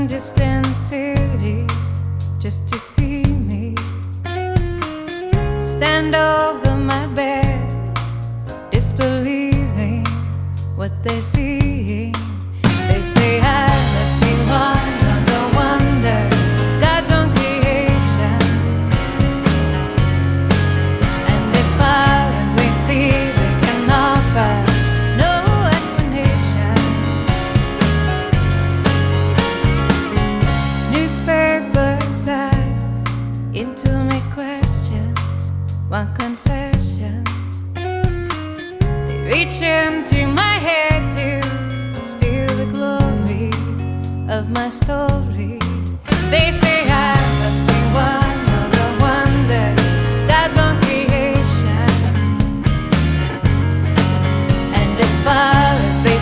in distant cities just to see me. Stand over my bed, disbelieving what they're seeing. They say I must be one of the wonders, God's own creation. And as far as they see, they can offer no explanation. Newspapers ask intimate questions, want confessions. They reach into my hair to steal the glory of my story. They say I must be one of the wonders, God's own creation. And as far as they